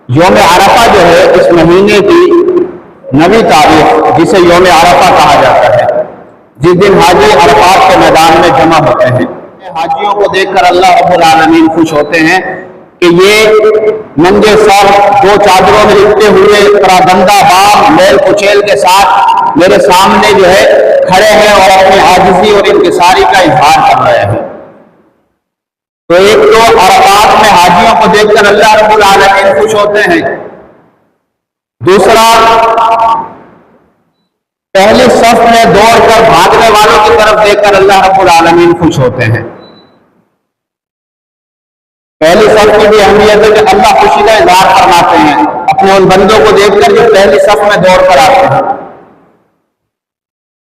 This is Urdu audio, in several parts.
یوم عرفہ جو ہے اس مہینے کی 9ویں تاریخ، جسے یوم عرفہ کہا جاتا ہے، جس دن حاجی عرفات کے میدان میں جمع ہوتے ہیں۔ حاجیوں کو دیکھ کر اللہ رب العالمین خوش ہوتے ہیں کہ یہ ننگے سر، دو چادروں میں لپٹے ہوئے، پراگندہ بام، میل کچیل کے ساتھ میرے سامنے جو ہے کھڑے ہیں اور اپنی عاجزی اور انکساری کا اظہار کر رہے ہیں۔ تو ایک تو عرفات میں حاجیوں کو دیکھ کر اللہ رب العالمین خوش ہوتے ہیں، دوسرا پہلی صف میں دوڑ کر بھاگنے والوں کی طرف دیکھ کر اللہ رب العالمین خوش ہوتے ہیں۔ پہلی صف کی بھی اہمیت ہے کہ اللہ خوشی کا اظہار فرماتے ہیں اپنے ان بندوں کو دیکھ کر جو پہلی صف میں دوڑ کر آتے ہیں۔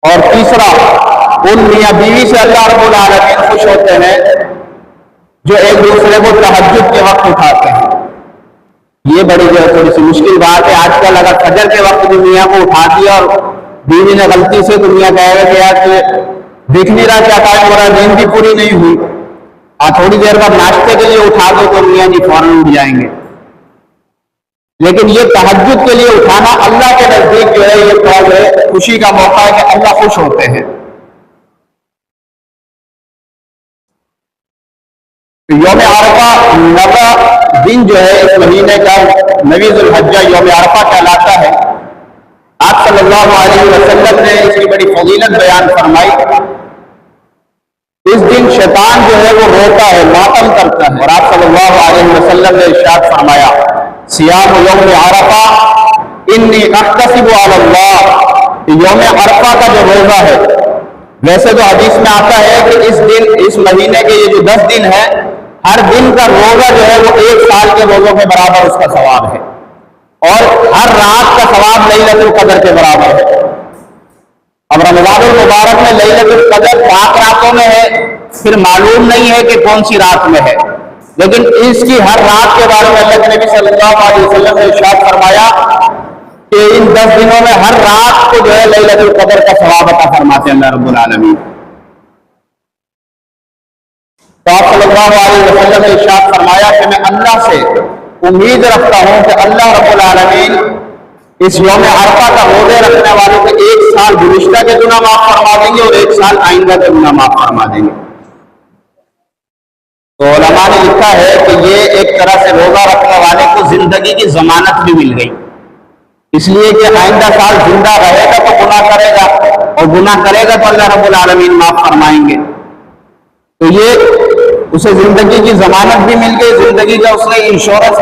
اور تیسرا ان میاں بیوی سے اللہ رب العالمین خوش ہوتے ہیں جو ایک دوسرے کو تہجد کے وقت اٹھاتے ہیں۔ یہ بڑی جو تھوڑی سی مشکل بات ہے آج کل، اگر فجر کے وقت بھی میاں کو اٹھا دیا اور بیوی نے غلطی سے، تو میاں کہے گا کہ یار دیکھ نہیں رہا کیا ٹائم ہو رہا ہے، نیند بھی پوری نہیں ہوئی، تھوڑی دیر بعد ناشتے کے لیے اٹھا دو تو میاں جی فوراً اٹھ جائیں گے۔ لیکن یہ تہجد کے لیے اٹھانا اللہ کے نزدیک جو ہے یہ جو ہے خوشی کا موقع ہے کہ اللہ خوش ہوتے ہیں۔ یوم عرفہ 9واں دن جو ہے اس مہینے کا 9 ذو الحجہ یوم عرفہ کہلاتا ہے۔ آپ صلی اللہ علیہ وسلم نے اس کی بڑی فضیلت بیان فرمائی۔ اس دن شیطان جو ہے وہ روتا ہے، ماتم کرتا ہے، اور آپ صلی اللہ علیہ وسلم نے ارشاد فرمایا صیام یوم عرفہ انی احتسب علی اللہ، یوم عرفہ کا جو روزہ ہے، ویسے تو حدیث میں آتا ہے کہ اس دن، اس مہینے کے یہ جو 10 دن ہے، ہر دن کا روزہ جو ہے وہ 1 سال کے روزوں کے برابر اس کا ثواب ہے، اور ہر رات کا ثواب لیلۃ القدر کے برابر ہے۔ اب رمضان المبارک میں لیلۃ القدر 5 راتوں میں ہے، پھر معلوم نہیں ہے کہ کون سی رات میں ہے، لیکن اس کی ہر رات کے بارے میں اللہ کے نبی صلی اللہ علیہ وسلم نے ارشاد فرمایا کہ ان 10 دنوں میں ہر رات کو جو ہے لیلۃ القدر کا ثواب عطا فرماتے ہیں اللہ رب العالمین۔ تو آپ صلی اللہ علیہ وسلم نے ارشاد فرمایا کہ میں اللہ سے امید رکھتا ہوں کہ اللہ رب العالمین اس یوم عرفہ کا روزے رکھنے والوں کے 1 سال گزشتہ کے گناہ معاف فرما دیں گے اور 1 سال آئندہ کے گناہ معاف فرما دیں گے۔ تو علماء نے لکھا ہے کہ یہ ایک طرح سے روزہ رکھنے والے کو زندگی کی ضمانت بھی مل گئی، اس لیے کہ آئندہ سال زندہ رہے گا تو گناہ کرے گا، اور گناہ کرے گا تو اللہ رب العالمین معاف فرمائیں گے۔ تو یہ اسے زندگی کی ضمانت بھی مل گئی، زندگی کا اس نے انشورنس